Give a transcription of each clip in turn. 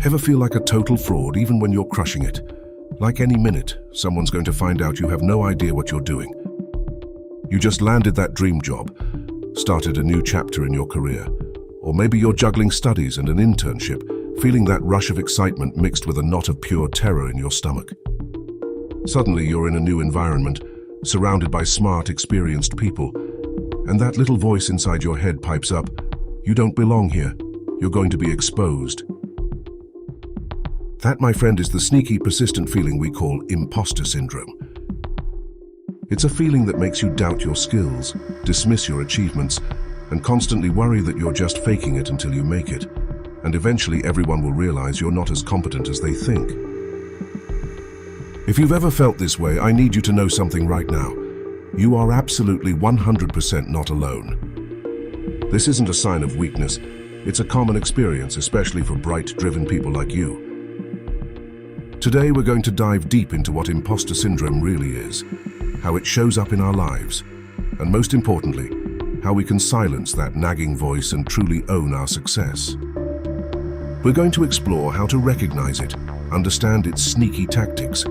Ever feel like a total fraud even when you're crushing it? Like any minute, someone's going to find out you have no idea what you're doing. You just landed that dream job, started a new chapter in your career, or maybe you're juggling studies and an internship, feeling that rush of excitement mixed with a knot of pure terror in your stomach. Suddenly you're in a new environment, surrounded by smart, experienced people, and that little voice inside your head pipes up, "You don't belong here. You're going to be exposed." That, my friend, is the sneaky, persistent feeling we call imposter syndrome. It's a feeling that makes you doubt your skills, dismiss your achievements, and constantly worry that you're just faking it until you make it. And eventually everyone will realize you're not as competent as they think. If you've ever felt this way, I need you to know something right now. You are absolutely 100% not alone. This isn't a sign of weakness. It's a common experience, especially for bright, driven people like you. Today we're going to dive deep into what imposter syndrome really is, how it shows up in our lives, and most importantly, how we can silence that nagging voice and truly own our success. We're going to explore how to recognize it, understand its sneaky tactics,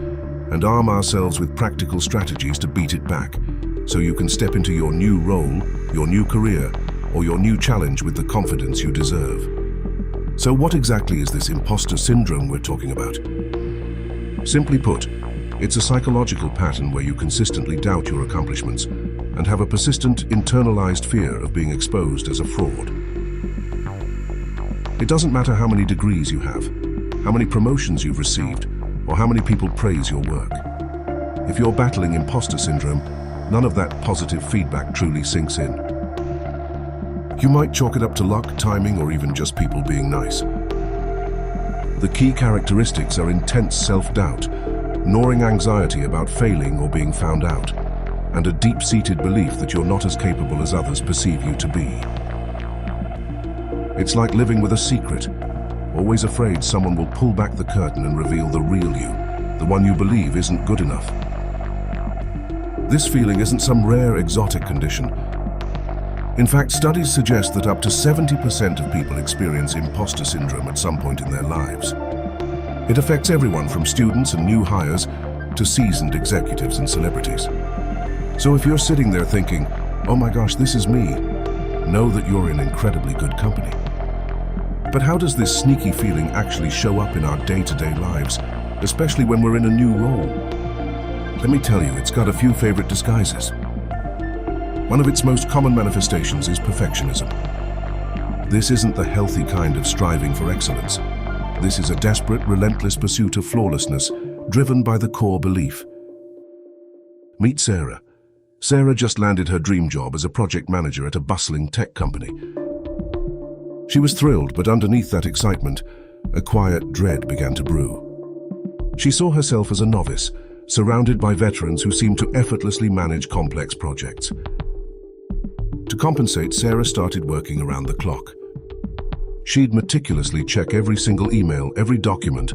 and arm ourselves with practical strategies to beat it back, so you can step into your new role, your new career, or your new challenge with the confidence you deserve. So what exactly is this imposter syndrome we're talking about? Simply put, it's a psychological pattern where you consistently doubt your accomplishments and have a persistent, internalized fear of being exposed as a fraud. It doesn't matter how many degrees you have, how many promotions you've received, or how many people praise your work. If you're battling imposter syndrome, none of that positive feedback truly sinks in. You might chalk it up to luck, timing, or even just people being nice. The key characteristics are intense self-doubt, gnawing anxiety about failing or being found out, and a deep-seated belief that you're not as capable as others perceive you to be. It's like living with a secret, always afraid someone will pull back the curtain and reveal the real you, the one you believe isn't good enough. This feeling isn't some rare exotic condition. In fact, studies suggest that up to 70% of people experience imposter syndrome at some point in their lives. It affects everyone from students and new hires to seasoned executives and celebrities. So if you're sitting there thinking, "Oh my gosh, this is me," know that you're in incredibly good company. But how does this sneaky feeling actually show up in our day-to-day lives, especially when we're in a new role? Let me tell you, it's got a few favorite disguises. One of its most common manifestations is perfectionism. This isn't the healthy kind of striving for excellence. This is a desperate, relentless pursuit of flawlessness, driven by the core belief. Meet Sarah. Sarah just landed her dream job as a project manager at a bustling tech company. She was thrilled, but underneath that excitement, a quiet dread began to brew. She saw herself as a novice, surrounded by veterans who seemed to effortlessly manage complex projects. To compensate, Sarah started working around the clock. She'd meticulously check every single email, every document,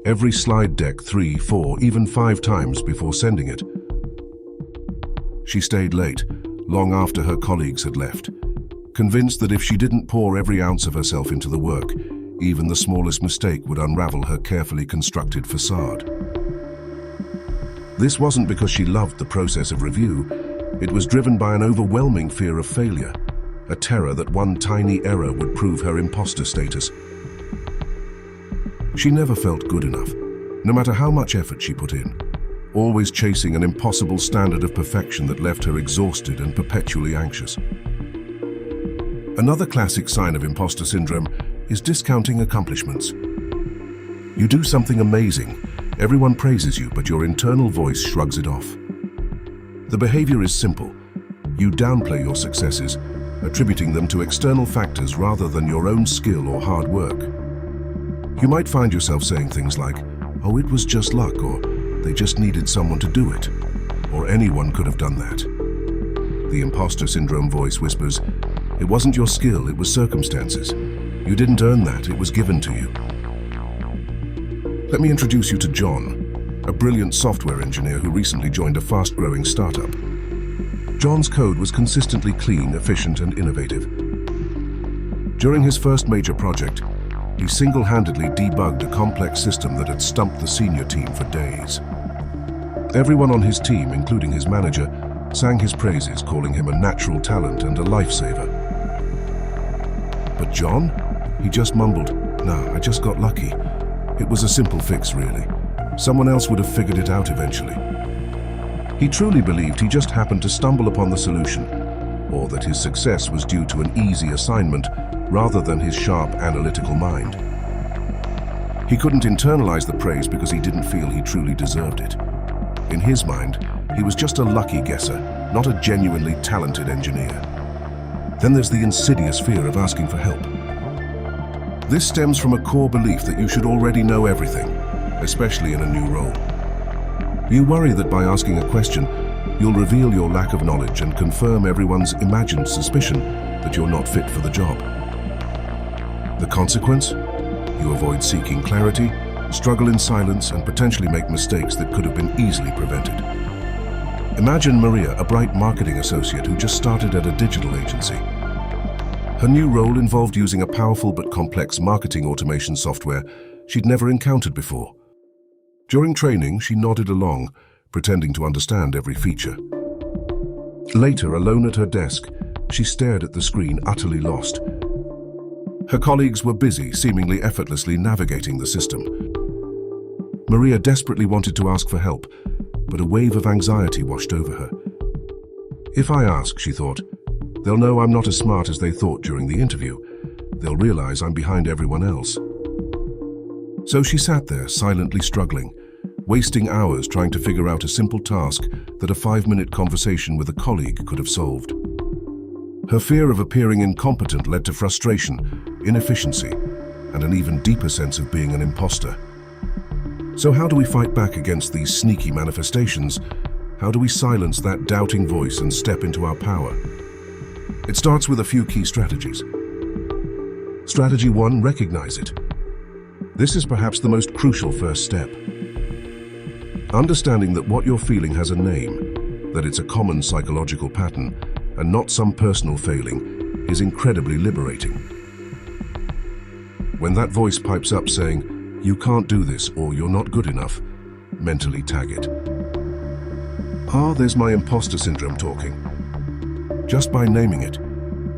every slide deck 3, 4, even 5 times before sending it. She stayed late, long after her colleagues had left, convinced that if she didn't pour every ounce of herself into the work, even the smallest mistake would unravel her carefully constructed facade. This wasn't because she loved the process of review. It was driven by an overwhelming fear of failure, a terror that one tiny error would prove her imposter status. She never felt good enough, no matter how much effort she put in, always chasing an impossible standard of perfection that left her exhausted and perpetually anxious. Another classic sign of imposter syndrome is discounting accomplishments. You do something amazing, everyone praises you, but your internal voice shrugs it off. The behavior is simple. You downplay your successes, attributing them to external factors rather than your own skill or hard work. You might find yourself saying things like, "Oh, it was just luck," or "They just needed someone to do it," or "Anyone could have done that." The imposter syndrome voice whispers, "It wasn't your skill, it was circumstances. You didn't earn that, it was given to you." Let me introduce you to John, a brilliant software engineer who recently joined a fast-growing startup. John's code was consistently clean, efficient, and innovative. During his first major project, He single-handedly debugged a complex system that had stumped the senior team for days. Everyone on his team, including his manager, sang his praises, calling him a natural talent and a lifesaver. But John? He just mumbled, "Nah, I just got lucky. It was a simple fix, really. Someone else would have figured it out eventually." He truly believed he just happened to stumble upon the solution, or that his success was due to an easy assignment rather than his sharp analytical mind. He couldn't internalize the praise because he didn't feel he truly deserved it. In his mind, he was just a lucky guesser, not a genuinely talented engineer. Then there's the insidious fear of asking for help. This stems from a core belief that you should already know everything, especially in a new role. You worry that by asking a question, you'll reveal your lack of knowledge and confirm everyone's imagined suspicion that you're not fit for the job. The consequence? You avoid seeking clarity, struggle in silence, and potentially make mistakes that could have been easily prevented. Imagine Maria, a bright marketing associate who just started at a digital agency. Her new role involved using a powerful but complex marketing automation software she'd never encountered before. During training, she nodded along, pretending to understand every feature. Later, alone at her desk, she stared at the screen, utterly lost. Her colleagues were busy, seemingly effortlessly navigating the system. Maria desperately wanted to ask for help, but a wave of anxiety washed over her. If I ask, she thought, they'll know I'm not as smart as they thought during the interview. They'll realize I'm behind everyone else. So she sat there, silently struggling, wasting hours trying to figure out a simple task that a 5-minute conversation with a colleague could have solved. Her fear of appearing incompetent led to frustration, inefficiency, and an even deeper sense of being an imposter. So how do we fight back against these sneaky manifestations? How do we silence that doubting voice and step into our power? It starts with a few key strategies. Strategy 1, recognize it. This is perhaps the most crucial first step. Understanding that what you're feeling has a name, that it's a common psychological pattern, and not some personal failing, is incredibly liberating. When that voice pipes up saying, "You can't do this," or "You're not good enough," mentally tag it. There's my imposter syndrome talking. Just by naming it,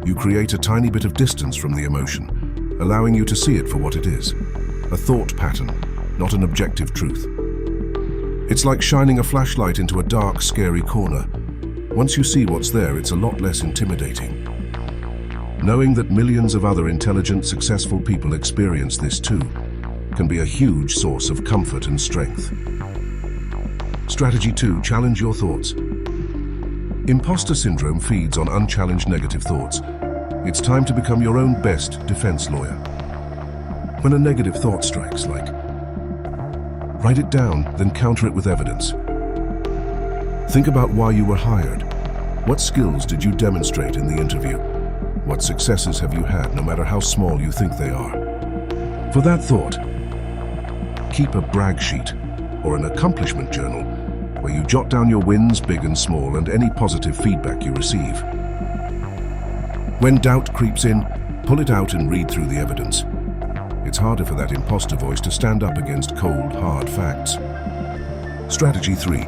you create a tiny bit of distance from the emotion, allowing you to see it for what it is, a thought pattern, not an objective truth. It's like shining a flashlight into a dark, scary corner. Once you see what's there, it's a lot less intimidating. Knowing that millions of other intelligent, successful people experience this too can be a huge source of comfort and strength. Strategy 2, challenge your thoughts. Imposter syndrome feeds on unchallenged negative thoughts. It's time to become your own best defense lawyer. When a negative thought strikes, like, write it down, then counter it with evidence. Think about why you were hired. What skills did you demonstrate in the interview? What successes have you had, no matter how small you think they are? For that thought, keep a brag sheet or an accomplishment journal where you jot down your wins, big and small, and any positive feedback you receive. When doubt creeps in, pull it out and read through the evidence. It's harder for that imposter voice to stand up against cold, hard facts. Strategy 3,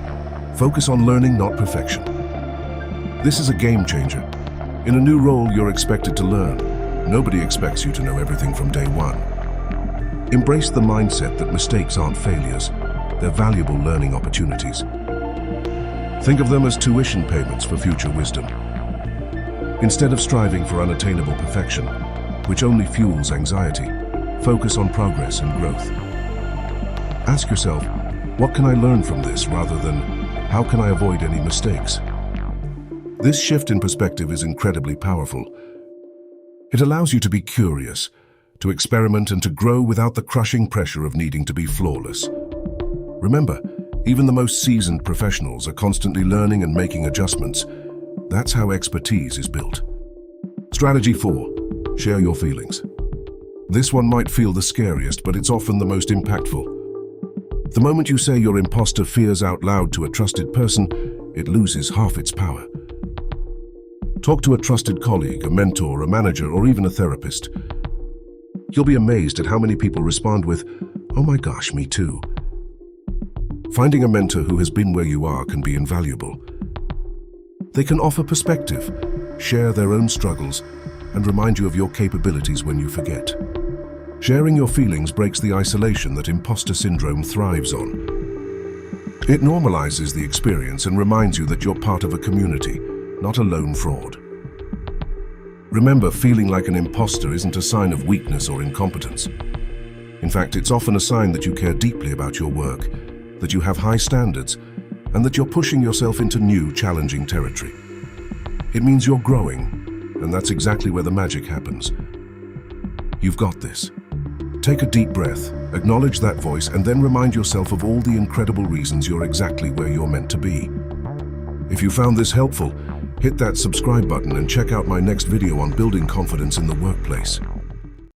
focus on learning, not perfection. This is a game changer. In a new role, you're expected to learn. Nobody expects you to know everything from day one. Embrace the mindset that mistakes aren't failures. They're valuable learning opportunities. Think of them as tuition payments for future wisdom. Instead of striving for unattainable perfection, which only fuels anxiety, focus on progress and growth. Ask yourself, what can I learn from this, rather than, how can I avoid any mistakes? This shift in perspective is incredibly powerful. It allows you to be curious, to experiment and to grow without the crushing pressure of needing to be flawless. Remember, even the most seasoned professionals are constantly learning and making adjustments. That's how expertise is built. Strategy 4, share your feelings. This one might feel the scariest, but it's often the most impactful. The moment you say your imposter fears out loud to a trusted person, it loses half its power. Talk to a trusted colleague, a mentor, a manager, or even a therapist. You'll be amazed at how many people respond with, "Oh my gosh, me too." Finding a mentor who has been where you are can be invaluable. They can offer perspective, share their own struggles, and remind you of your capabilities when you forget. Sharing your feelings breaks the isolation that imposter syndrome thrives on. It normalizes the experience and reminds you that you're part of a community, not a lone fraud. Remember, feeling like an imposter isn't a sign of weakness or incompetence. In fact, it's often a sign that you care deeply about your work, that you have high standards, and that you're pushing yourself into new, challenging territory. It means you're growing, and that's exactly where the magic happens. You've got this. Take a deep breath, acknowledge that voice, and then remind yourself of all the incredible reasons you're exactly where you're meant to be. If you found this helpful, hit that subscribe button and check out my next video on building confidence in the workplace.